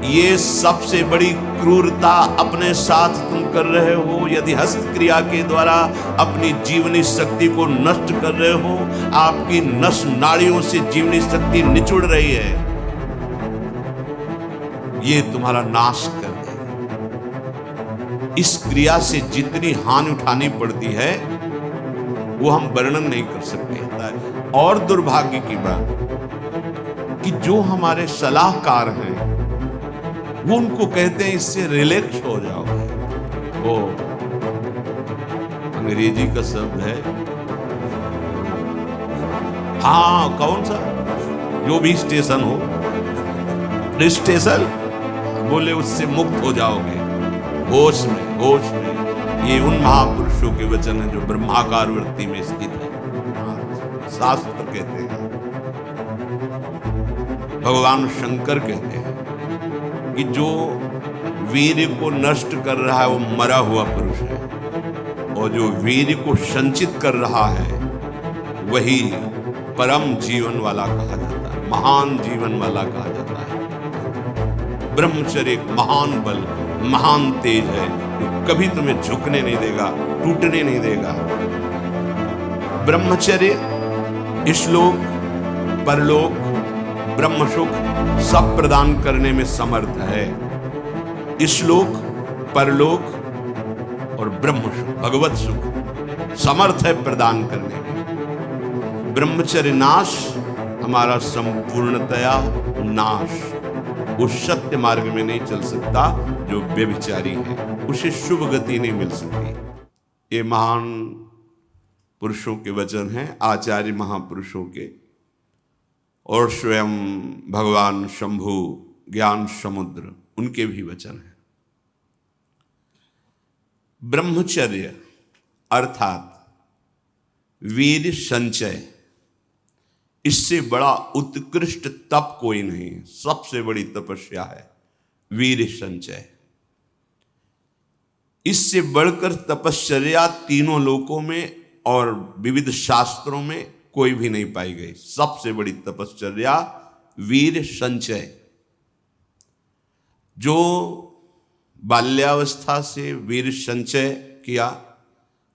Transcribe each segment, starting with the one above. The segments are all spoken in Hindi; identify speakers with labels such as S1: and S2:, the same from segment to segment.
S1: ये सबसे बड़ी क्रूरता अपने साथ तुम कर रहे हो। यदि हस्त क्रिया के द्वारा अपनी जीवनी शक्ति को नष्ट कर रहे हो, आपकी नस नाड़ियों से जीवनी शक्ति निचुड़ रही है, ये तुम्हारा नाश कर देगा। इस क्रिया से जितनी हानि उठानी पड़ती है वो हम वर्णन नहीं कर सकते। और दुर्भाग्य की बात कि जो हमारे सलाहकार हैं वो उनको कहते हैं इससे रिलैक्स हो जाओ। वो अंग्रेजी का शब्द है, हाँ कौन सा, जो भी स्टेशन हो, स्टेशन बोले उससे मुक्त हो जाओगे, होश में होश में। ये उन महापुरुषों के वचन है जो ब्रह्माकार वृत्ति में स्थित है। शास्त्र कहते हैं, भगवान शंकर कहते हैं कि जो वीर को नष्ट कर रहा है वो मरा हुआ पुरुष है, और जो वीर को संचित कर रहा है वही परम जीवन वाला कहा जाता है, महान जीवन वाला कहा जाता है। ब्रह्मचर्य एक महान बल, महान तेज है जो कभी तुम्हें झुकने नहीं देगा, टूटने नहीं देगा। ब्रह्मचर्य इशलोक परलोक ब्रह्म सुख सब प्रदान करने में समर्थ है। इशलोक परलोक और ब्रह्म सुख भगवत सुख समर्थ है प्रदान करने में। ब्रह्मचर्य नाश हमारा संपूर्णतया नाश। उस सत्य मार्ग में नहीं चल सकता जो व्यभिचारी है, उसे शुभ गति नहीं मिल सकती। ये महान पुरुषों के वचन हैं, आचार्य महापुरुषों के, और स्वयं भगवान शंभु ज्ञान समुद्र उनके भी वचन हैं। ब्रह्मचर्य अर्थात वीर संचय, इससे बड़ा उत्कृष्ट तप कोई नहीं है। सबसे बड़ी तपस्या है वीर संचय। इससे बढ़कर तपश्चर्या तीनों लोकों में और विविध शास्त्रों में कोई भी नहीं पाई गई। सबसे बड़ी तपश्चर्या वीर संचय। जो बाल्यावस्था से वीर संचय किया,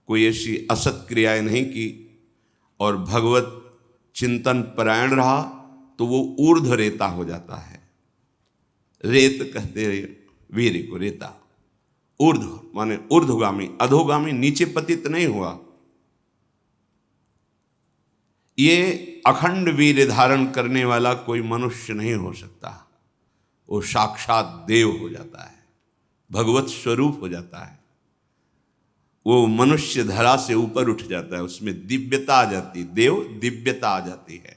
S1: कोई ऐसी असत क्रियाएं नहीं की और भगवत चिंतन परायण रहा, तो वो ऊर्ध्व रेता हो जाता है। रेत कहते वीर को, रेता। ऊर्ध्व माने ऊर्ध्वगामी, अधोगामी नीचे पतित नहीं हुआ। ये अखंड वीर धारण करने वाला कोई मनुष्य नहीं हो सकता। वो साक्षात देव हो जाता है, भगवत स्वरूप हो जाता है। वो मनुष्य धरा से ऊपर उठ जाता है, उसमें दिव्यता आ जाती, देव दिव्यता आ जाती है।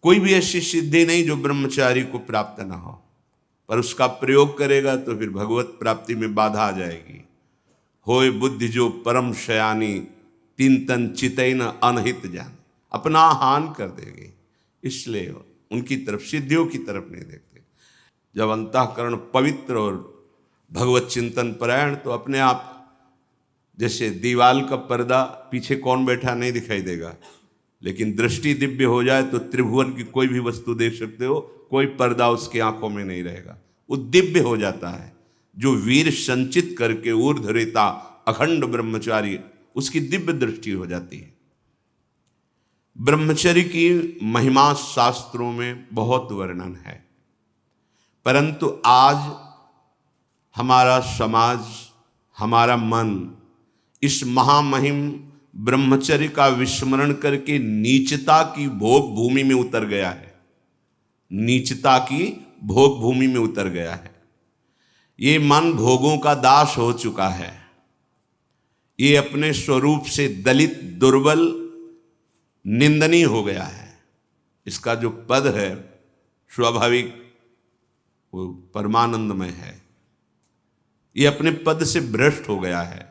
S1: कोई भी ऐसी सिद्धि नहीं जो ब्रह्मचारी को प्राप्त ना हो, पर उसका प्रयोग करेगा तो फिर भगवत प्राप्ति में बाधा आ जाएगी। होय बुद्धि जो परम शयानी, तीन तन चितैन अनहित जान, अपना हान कर देगी। इसलिए उनकी तरफ, सिद्धियों की तरफ नहीं देखते। जब अंतःकरण पवित्र और भगवत चिंतन परायण, तो अपने आप जैसे दीवाल का पर्दा पीछे कौन बैठा नहीं दिखाई देगा, लेकिन दृष्टि दिव्य हो जाए तो त्रिभुवन की कोई भी वस्तु देख सकते हो, कोई पर्दा उसकी आंखों में नहीं रहेगा, वो दिव्य हो जाता है। जो वीर संचित करके ऊर्ध्व रेता अखंड ब्रह्मचारी, उसकी दिव्य दृष्टि हो जाती है। ब्रह्मचर्य की महिमा शास्त्रों में बहुत वर्णन है, परंतु आज हमारा समाज, हमारा मन इस महामहिम ब्रह्मचर्य का विस्मरण करके नीचता की भोग भूमि में उतर गया है। नीचता की भोग भूमि में उतर गया है। ये मन भोगों का दास हो चुका है। ये अपने स्वरूप से दलित, दुर्बल, निंदनीय हो गया है। इसका जो पद है स्वाभाविक वो परमानंदमय है। ये अपने पद से भ्रष्ट हो गया है।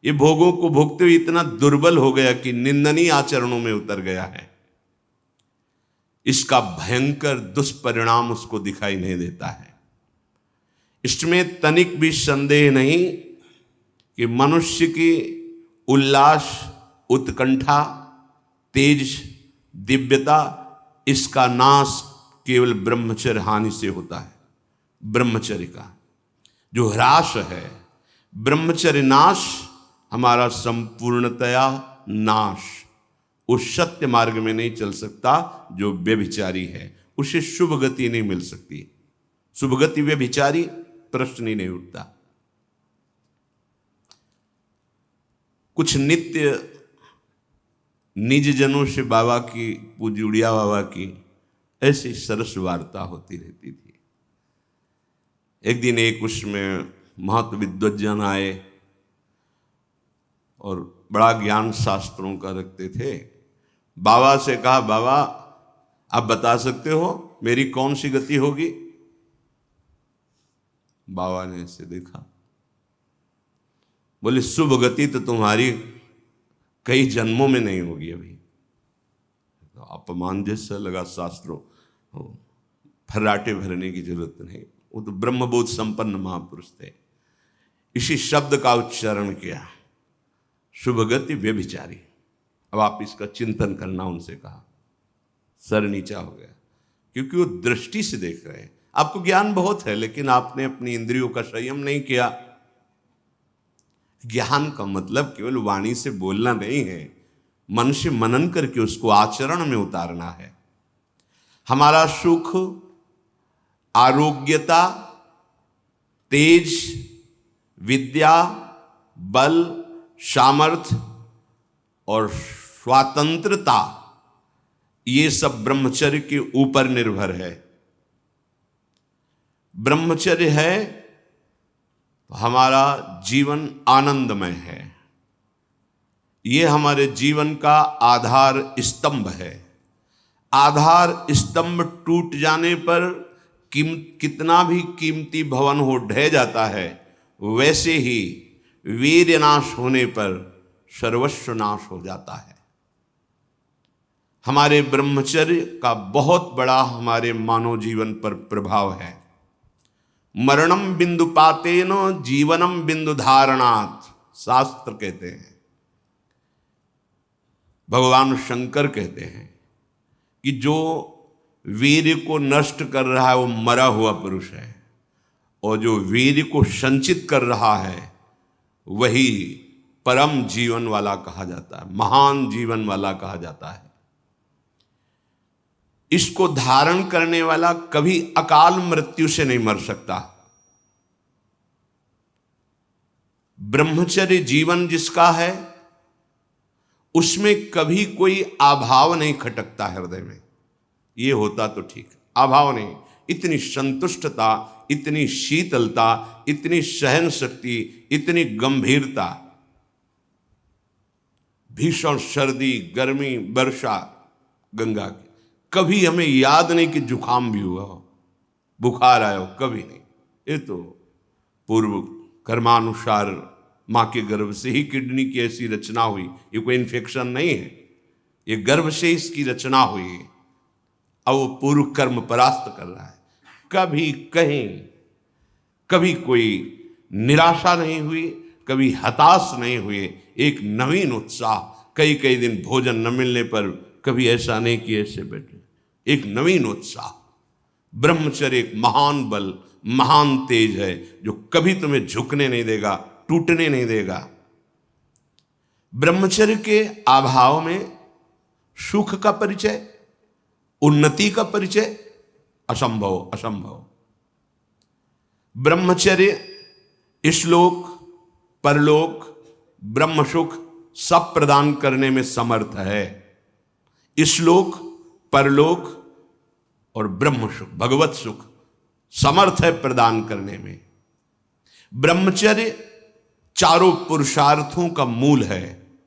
S1: ये भोगों को भोगते हुए इतना दुर्बल हो गया कि निंदनीय आचरणों में उतर गया है। इसका भयंकर दुष्परिणाम उसको दिखाई नहीं देता है। इसमें तनिक भी संदेह नहीं कि मनुष्य की उल्लास, उत्कंठा, तेज, दिव्यता, इसका नाश केवल ब्रह्मचर्य हानि से होता है। ब्रह्मचर्य का जो ह्रास है, ब्रह्मचर्य नाश हमारा संपूर्णतया नाश। उस सत्य मार्ग में नहीं चल सकता जो व्यभिचारी है, उसे शुभ गति नहीं मिल सकती। शुभ गति व्यभिचारी, प्रश्न ही नहीं उठता। कुछ नित्य निज जनों से बाबा की, पूज्य उड़िया बाबा की ऐसी सरस वार्ता होती रहती थी। एक दिन एक उसमें महत विद्वज्जन आए और बड़ा ज्ञान शास्त्रों का रखते थे। बाबा से कहा, बाबा आप बता सकते हो मेरी कौन सी गति होगी? बाबा ने ऐसे देखा, बोले शुभ गति तो तुम्हारी कई जन्मों में नहीं होगी। अभी तो अपमान जैसा लगा शास्त्रों, फर्राटे भरने की जरूरत नहीं, वो तो ब्रह्मबोध संपन्न महापुरुष थे। इसी शब्द का उच्चारण किया, शुभ गति व्यभिचारी। अब आप इसका चिंतन करना, उनसे कहा। सर नीचा हो गया, क्योंकि वो दृष्टि से देख रहे हैं। आपको ज्ञान बहुत है, लेकिन आपने अपनी इंद्रियों का संयम नहीं किया। ज्ञान का मतलब केवल वाणी से बोलना नहीं है, मन से मनन करके उसको आचरण में उतारना है। हमारा सुख, आरोग्यता, तेज, विद्या, बल, सामर्थ्य और स्वतंत्रता, ये सब ब्रह्मचर्य के ऊपर निर्भर है। ब्रह्मचर्य है तो हमारा जीवन आनंदमय है। ये हमारे जीवन का आधार स्तंभ है। आधार स्तंभ टूट जाने पर कितना भी कीमती भवन हो ढह जाता है, वैसे ही वीर्य नाश होने पर सर्वस्व नाश हो जाता है। हमारे ब्रह्मचर्य का बहुत बड़ा हमारे मानव जीवन पर प्रभाव है। मरणम बिंदु पातेन जीवनम बिंदु धारणात्, शास्त्र कहते हैं। भगवान शंकर कहते हैं कि जो वीर्य को नष्ट कर रहा है वो मरा हुआ पुरुष है, और जो वीर्य को संचित कर रहा है वही परम जीवन वाला कहा जाता है, महान जीवन वाला कहा जाता है। इसको धारण करने वाला कभी अकाल मृत्यु से नहीं मर सकता। ब्रह्मचर्य जीवन जिसका है उसमें कभी कोई अभाव नहीं खटकता हृदय में। ये होता तो ठीक, अभाव नहीं। इतनी संतुष्टता, इतनी शीतलता, इतनी सहन शक्ति, इतनी गंभीरता, भीषण सर्दी, गर्मी, वर्षा गंगा की, कभी हमें याद नहीं कि जुकाम भी हुआ हो, बुखार आया हो, कभी नहीं। ये तो पूर्व कर्मानुसार माँ के गर्भ से ही किडनी की ऐसी रचना हुई, ये कोई इन्फेक्शन नहीं है, ये गर्भ से इसकी रचना हुई है। अब वो पूर्व कर्म परास्त कर रहा है। कभी कहीं कभी कोई निराशा नहीं हुई, कभी हताश नहीं हुए, एक नवीन उत्साह। कई कई दिन भोजन न मिलने पर कभी ऐसा नहीं कि ऐसे बैठे, एक नवीन उत्साह। ब्रह्मचर्य एक महान बल, महान तेज है जो कभी तुम्हें झुकने नहीं देगा, टूटने नहीं देगा। ब्रह्मचर्य के अभाव में सुख का परिचय, उन्नति का परिचय असंभव, असंभव। ब्रह्मचर्य इशलोक, परलोक, ब्रह्म सुख सब प्रदान करने में समर्थ है। इशलोक, परलोक और ब्रह्म सुख, भगवत सुख समर्थ है प्रदान करने में। ब्रह्मचर्य चारों पुरुषार्थों का मूल है,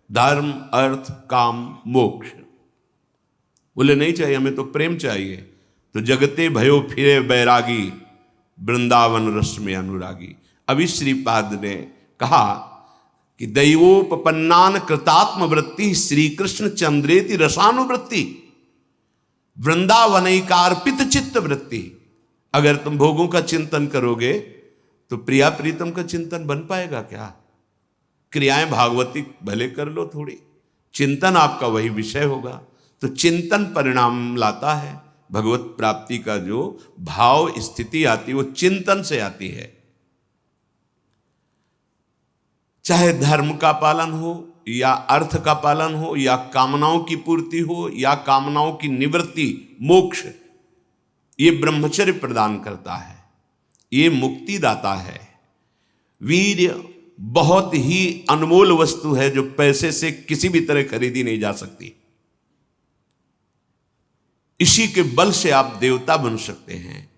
S1: धर्म, अर्थ, काम, मोक्ष। बोले नहीं चाहिए हमें तो प्रेम चाहिए, तो जगते भयो फिरे बैरागी, वृंदावन रस में अनुरागी। अभी श्रीपाद ने कहा कि दैवोपन्नान कृतात्म वृत्ति श्री कृष्ण चंद्रेति रसानुवृत्ति, वृंदावनैकार्पित चित्त वृत्ति। अगर तुम भोगों का चिंतन करोगे तो प्रिया प्रीतम का चिंतन बन पाएगा क्या? क्रियाएं भागवती भले कर लो थोड़ी, चिंतन आपका वही विषय होगा। तो चिंतन परिणाम लाता है, भगवत प्राप्ति का जो भाव स्थिति आती है वो चिंतन से आती है। चाहे धर्म का पालन हो या अर्थ का पालन हो या कामनाओं की पूर्ति हो या कामनाओं की निवृत्ति, मोक्ष, ये ब्रह्मचर्य प्रदान करता है, ये मुक्ति दाता है। वीर्य बहुत ही अनमोल वस्तु है जो पैसे से किसी भी तरह खरीदी नहीं जा सकती। इसी के बल से आप देवता बन सकते हैं,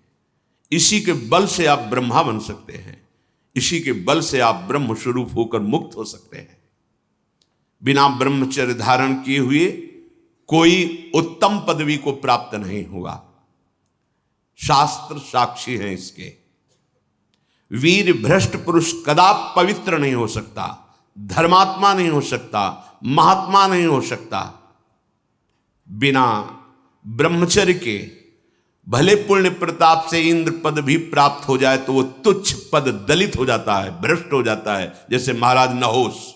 S1: इसी के बल से आप ब्रह्मा बन सकते हैं, इसी के बल से आप ब्रह्म स्वरूप होकर मुक्त हो सकते हैं। बिना ब्रह्मचर्य धारण किए हुए कोई उत्तम पदवी को प्राप्त नहीं होगा। शास्त्र साक्षी है इसके। वीर भ्रष्ट पुरुष कदापि पवित्र नहीं हो सकता, धर्मात्मा नहीं हो सकता, महात्मा नहीं हो सकता। बिना ब्रह्मचर्य के भले पुण्य प्रताप से इंद्र पद भी प्राप्त हो जाए तो वो तुच्छ पद दलित हो जाता है, भ्रष्ट हो जाता है। जैसे महाराज नहोश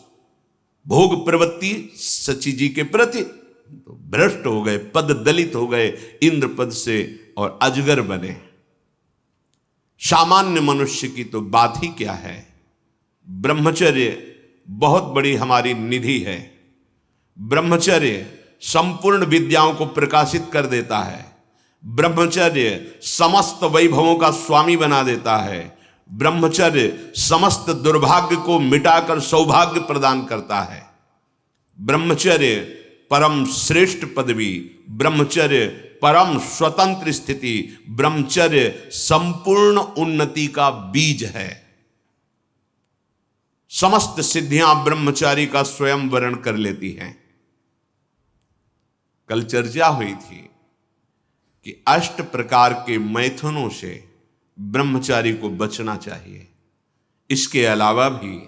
S1: भोग प्रवृत्ति सची जी के प्रति तो भ्रष्ट हो गए, पद दलित हो गए इंद्र पद से और अजगर बने। सामान्य मनुष्य की तो बात ही क्या है। ब्रह्मचर्य बहुत बड़ी हमारी निधि है। ब्रह्मचर्य संपूर्ण विद्याओं को प्रकाशित कर देता है। ब्रह्मचर्य समस्त वैभवों का स्वामी बना देता है। ब्रह्मचर्य समस्त दुर्भाग्य को मिटाकर सौभाग्य प्रदान करता है। ब्रह्मचर्य परम श्रेष्ठ पदवी, ब्रह्मचर्य परम स्वतंत्र स्थिति, ब्रह्मचर्य संपूर्ण उन्नति का बीज है। समस्त सिद्धियां ब्रह्मचारी का स्वयं वर्ण कर लेती हैं। कल चर्चा हुई थी कि 8 प्रकार के मैथुनों से ब्रह्मचारी को बचना चाहिए। इसके अलावा भी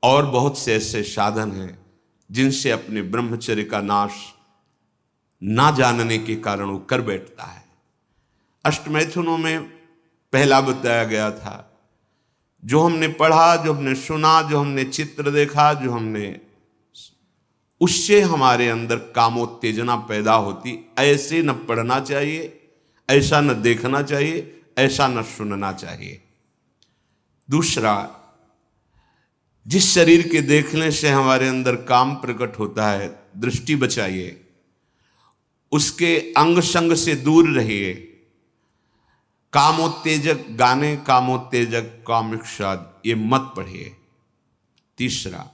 S1: और बहुत से ऐसे साधन हैं जिनसे अपने ब्रह्मचर्य का नाश ना जानने के कारण वो कर बैठता है। अष्टमैथुनों में पहला बताया गया था, जो हमने पढ़ा, जो हमने सुना, जो हमने चित्र देखा, जो हमने, उससे हमारे अंदर कामोत्तेजना पैदा होती। ऐसे न पढ़ना चाहिए, ऐसा न देखना चाहिए, ऐसा न सुनना चाहिए। दूसरा, जिस शरीर के देखने से हमारे अंदर काम प्रकट होता है, दृष्टि बचाइए, उसके अंग संग से दूर रहिए। कामोत्तेजक गाने, कामोत्तेजक कामिक्षाद ये मत पढ़िए। तीसरा,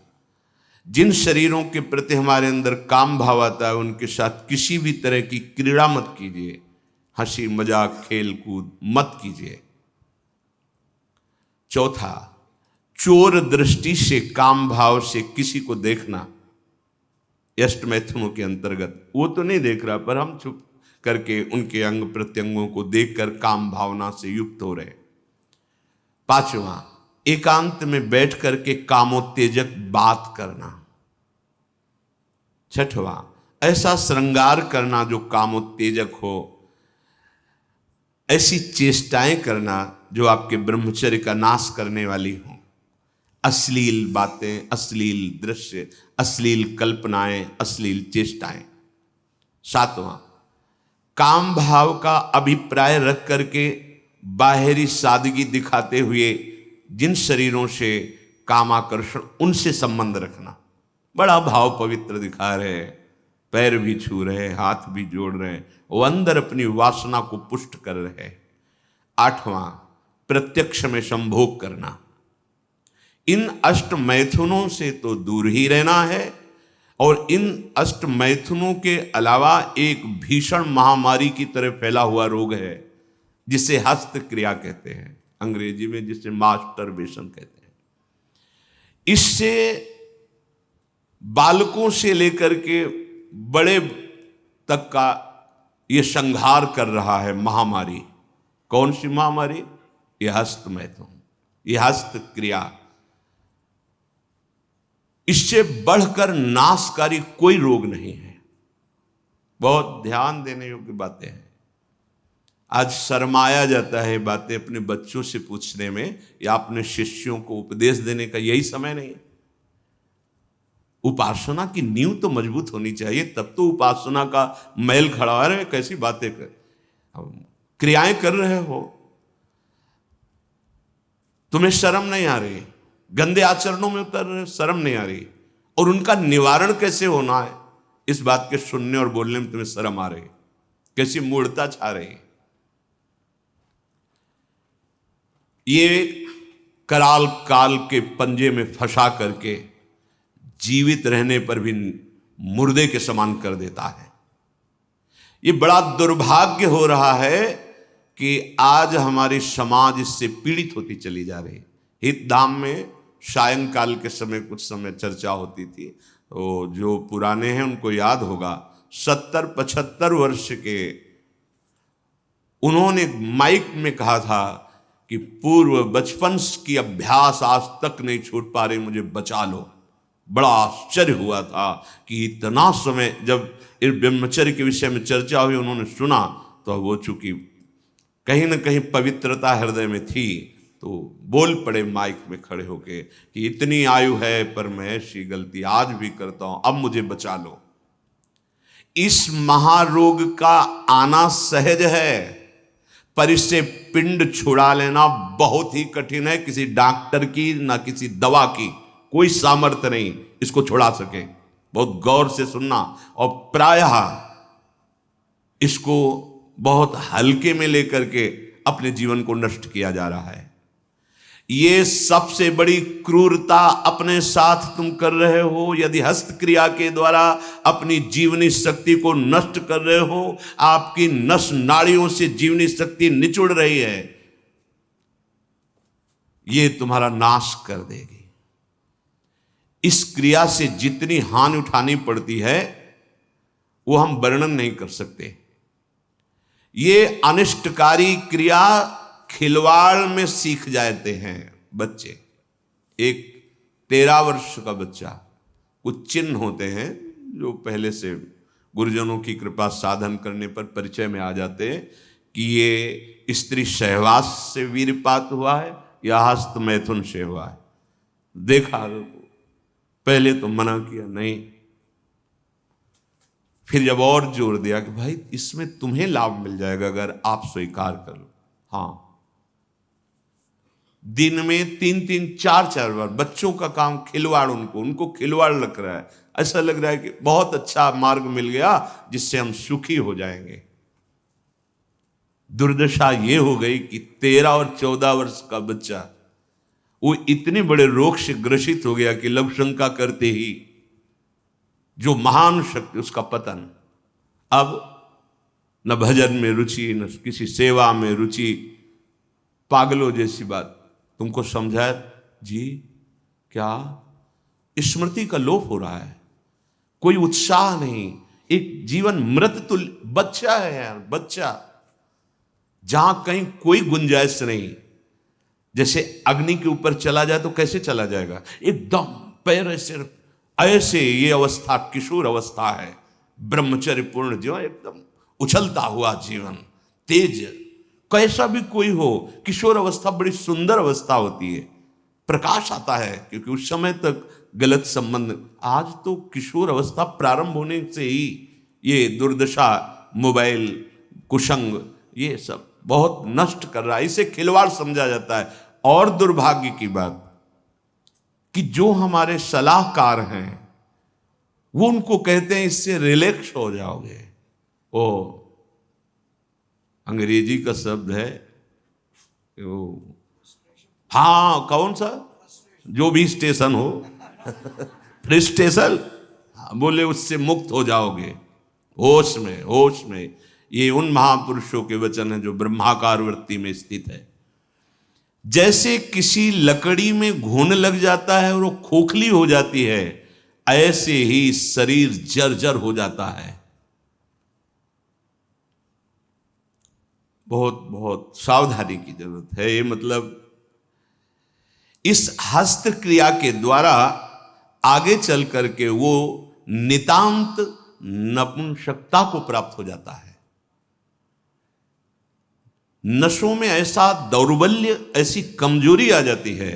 S1: जिन शरीरों के प्रति हमारे अंदर काम भाव आता है उनके साथ किसी भी तरह की क्रीड़ा मत कीजिए, हंसी मजाक खेल कूद मत कीजिए। चौथा, चोर दृष्टि से काम भाव से किसी को देखना, अष्टमैथुनों के अंतर्गत। वो तो नहीं देख रहा पर हम चुप करके उनके अंग प्रत्यंगों को देखकर काम भावना से युक्त हो रहे। पांचवा, एकांत में बैठ करके कामोत्तेजक बात करना। छठवां, ऐसा श्रृंगार करना जो कामोत्तेजक हो, ऐसी चेष्टाएं करना जो आपके ब्रह्मचर्य का नाश करने वाली हो। अश्लील बातें, अश्लील दृश्य, अश्लील कल्पनाएं, अश्लील चेष्टाएं। सातवां, काम भाव का अभिप्राय रख करके बाहरी सादगी दिखाते हुए जिन शरीरों से कामाकर्षण, उनसे संबंध रखना। बड़ा भाव पवित्र दिखा रहे हैं, पैर भी छू रहे, हाथ भी जोड़ रहे, वो अंदर अपनी वासना को पुष्ट कर रहे। आठवां, प्रत्यक्ष में संभोग करना। इन अष्ट मैथुनों से तो दूर ही रहना है। और इन अष्ट मैथुनों के अलावा एक भीषण महामारी की तरह फैला हुआ रोग है जिसे हस्त क्रिया कहते हैं, अंग्रेजी में जिसे मास्टरबेशन कहते हैं। इससे बालकों से लेकर के बड़े तक का ये संहार कर रहा है महामारी। कौन सी महामारी? ये हस्त मैथुन, ये हस्त क्रिया। इससे बढ़कर नाशकारी कोई रोग नहीं है। बहुत ध्यान देने योग्य बातें हैं। आज शर्माया जाता है बातें अपने बच्चों से पूछने में या अपने शिष्यों को उपदेश देने का यही समय नहीं है। उपासना की नींव तो मजबूत होनी चाहिए, तब तो उपासना का मैल खड़ा हो रहा है। कैसी बातें कर, क्रियाएं कर रहे हो, तुम्हें शर्म नहीं आ रही, गंदे आचरणों में उतर रहे हो, शर्म नहीं आ रही, और उनका निवारण कैसे होना है इस बात के सुनने और बोलने में तुम्हें शर्म आ रही, कैसी मूढ़ता छा रही। ये कराल काल के पंजे में फंसा करके जीवित रहने पर भी मुर्दे के समान कर देता है। ये बड़ा दुर्भाग्य हो रहा है कि आज हमारी समाज इससे पीड़ित होती चली जा रही है। हितधाम में सायंकाल के समय कुछ समय चर्चा होती थी, तो जो पुराने हैं उनको याद होगा, 70-75 वर्ष के उन्होंने माइक में कहा था कि पूर्व बचपन की अभ्यास आज तक नहीं छूट पा रही, मुझे बचा लो। बड़ा आश्चर्य हुआ था कि इतना समय जब इस ब्रह्मचर्य के विषय में चर्चा हुई, उन्होंने सुना, तो वो चूंकि कहीं ना कहीं पवित्रता हृदय में थी, तो बोल पड़े माइक में खड़े होके कि इतनी आयु है पर मैं ऐसी गलती आज भी करता हूं, अब मुझे बचा लो। इस महारोग का आना सहज है, पर इससे पिंड छुड़ा लेना बहुत ही कठिन है। किसी डॉक्टर की ना किसी दवा की कोई सामर्थ्य नहीं इसको छुड़ा सके। बहुत गौर से सुनना, और प्रायः इसको बहुत हल्के में लेकर के अपने जीवन को नष्ट किया जा रहा है। ये सबसे बड़ी क्रूरता अपने साथ तुम कर रहे हो यदि हस्त क्रिया के द्वारा अपनी जीवनी शक्ति को नष्ट कर रहे हो। आपकी नस नाड़ियों से जीवनी शक्ति निचुड़ रही है, ये तुम्हारा नाश कर देगी। इस क्रिया से जितनी हानि उठानी पड़ती है वो हम वर्णन नहीं कर सकते। ये अनिष्टकारी क्रिया खिलवाड़ में सीख जाते हैं बच्चे। एक 13 वर्ष का बच्चा, कुछ चिन्ह होते हैं जो पहले से गुरुजनों की कृपा साधन करने पर परिचय में आ जाते हैं कि ये स्त्री सहवास से वीरपात हुआ है या हस्त मैथुन से हुआ है। देखा, पहले तो मना किया नहीं, फिर जब और जोर दिया कि भाई इसमें तुम्हें लाभ मिल जाएगा अगर आप स्वीकार कर लो। हाँ, दिन में 3-3, 4-4 बार बच्चों का काम खिलवाड़, उनको खिलवाड़ लग रहा है। ऐसा लग रहा है कि बहुत अच्छा मार्ग मिल गया जिससे हम सुखी हो जाएंगे। दुर्दशा ये हो गई कि 13 और 14 वर्ष का बच्चा वो इतने बड़े रोग से ग्रसित हो गया कि लघु शंका करते ही जो महान शक्ति, उसका पतन। अब न भजन में रुचि, न किसी सेवा में रुचि, पागलों जैसी बात। तुमको समझाए जी क्या स्मृति का लोप हो रहा है, कोई उत्साह नहीं, एक जीवन मृत तुल्य बच्चा है यार, बच्चा, जहां कहीं कोई गुंजाइश नहीं। जैसे अग्नि के ऊपर चला जाए तो कैसे चला जाएगा, एकदम पैर ऐसे ये अवस्था किशोर अवस्था है, ब्रह्मचर्य पूर्ण जीवन, एकदम उछलता हुआ जीवन, तेज। कैसा भी कोई हो, किशोर अवस्था बड़ी सुंदर अवस्था होती है, प्रकाश आता है, क्योंकि उस समय तक गलत संबंध। आज तो किशोर अवस्था प्रारंभ होने से ही ये दुर्दशा, मोबाइल, कुसंग, ये सब बहुत नष्ट कर रहा है। इसे खिलवाड़ समझा जाता है। और दुर्भाग्य की बात कि जो हमारे सलाहकार हैं वो उनको कहते हैं इससे रिलैक्स हो जाओगे। ओ अंग्रेजी का शब्द है वो, हाँ कौन सा, जो भी स्टेशन हो फ्रस्ट्रेशन, बोले उससे मुक्त हो जाओगे, होश में, होश में। ये उन महापुरुषों के वचन हैं जो ब्रह्माकार वृत्ति में स्थित है। जैसे किसी लकड़ी में घुन लग जाता है और वो खोखली हो जाती है, ऐसे ही शरीर जर्जर हो जाता है। बहुत बहुत सावधानी की जरूरत है। ये मतलब इस हस्त क्रिया के द्वारा आगे चल करके वो नितांत नपुंसकता को प्राप्त हो जाता है। नशों में ऐसा दौर्बल्य, ऐसी कमजोरी आ जाती है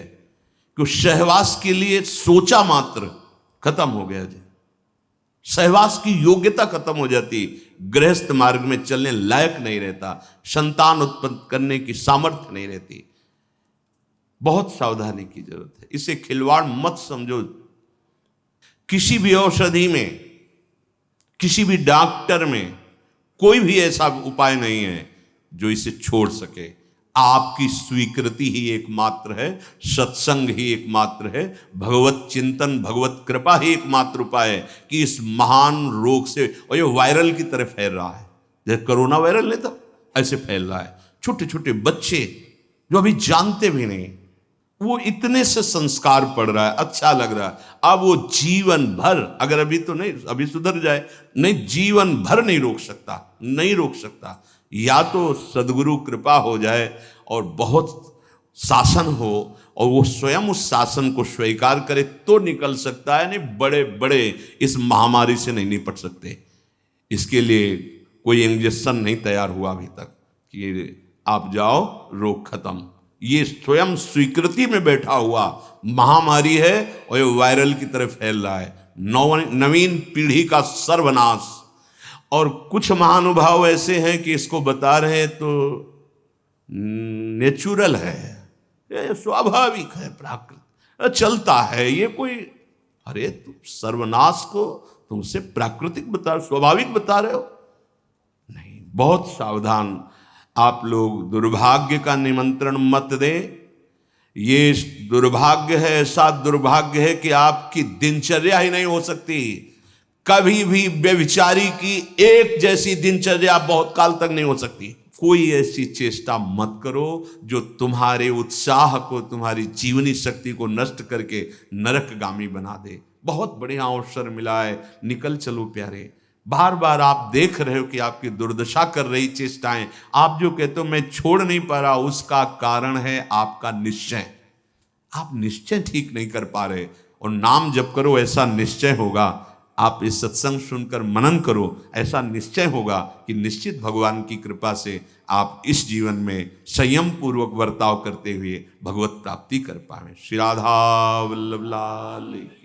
S1: कि सहवास के लिए सोचा मात्र खत्म हो गया जी। सहवास की योग्यता खत्म हो जाती, गृहस्थ मार्ग में चलने लायक नहीं रहता, संतान उत्पन्न करने की सामर्थ्य नहीं रहती। बहुत सावधानी की जरूरत है, इसे खिलवाड़ मत समझो। किसी भी औषधि में, किसी भी डॉक्टर में कोई भी ऐसा उपाय नहीं है जो इसे छोड़ सके। आपकी स्वीकृति ही एकमात्र है, सत्संग ही एकमात्र है, भगवत चिंतन, भगवत कृपा ही एकमात्र उपाय है कि इस महान रोग से, और ये वायरल की तरह फैल रहा है, जैसे कोरोना वायरल नहीं था ऐसे फैल रहा है। छोटे छोटे बच्चे जो अभी जानते भी नहीं, वो इतने से संस्कार पड़ रहा है, अच्छा लग रहा है। अब वो जीवन भर, अगर अभी तो नहीं, अभी सुधर जाए, नहीं जीवन भर नहीं रोक सकता, नहीं रोक सकता। या तो सदगुरु कृपा हो जाए और बहुत शासन हो और वो स्वयं उस शासन को स्वीकार करे तो निकल सकता है, नहीं बड़े बड़े इस महामारी से नहीं निपट सकते। इसके लिए कोई इंजेक्शन नहीं तैयार हुआ अभी तक कि आप जाओ रोग खत्म। ये स्वयं स्वीकृति में बैठा हुआ महामारी है और ये वायरल की तरह फैल रहा है, नवीन पीढ़ी का सर्वनाश। और कुछ महानुभाव ऐसे हैं कि इसको बता रहे हैं तो नेचुरल है, ये स्वाभाविक है, प्राकृतिक चलता है, ये कोई, अरे तुम सर्वनाश को तुमसे प्राकृतिक बता, स्वाभाविक बता रहे हो? नहीं, बहुत सावधान। आप लोग दुर्भाग्य का निमंत्रण मत दें। ये दुर्भाग्य है, ऐसा दुर्भाग्य है कि आपकी दिनचर्या ही नहीं हो सकती। कभी भी व्यभिचारी की एक जैसी दिनचर्या बहुत काल तक नहीं हो सकती। कोई ऐसी चेष्टा मत करो जो तुम्हारे उत्साह को, तुम्हारी जीवनी शक्ति को नष्ट करके नरकगामी बना दे। बहुत बढ़िया अवसर मिला है, निकल चलो प्यारे। बार बार आप देख रहे हो कि आपकी दुर्दशा कर रही चेष्टाएं, आप जो कहते हो मैं छोड़ नहीं पा रहा, उसका कारण है आपका निश्चय। आप निश्चय ठीक नहीं कर पा रहे, और नाम जप करो ऐसा निश्चय होगा। आप इस सत्संग सुनकर मनन करो, ऐसा निश्चय होगा कि निश्चित भगवान की कृपा से आप इस जीवन में संयम पूर्वक बर्ताव करते हुए भगवत प्राप्ति कर पाए। श्री राधा वल्लभ लाल की।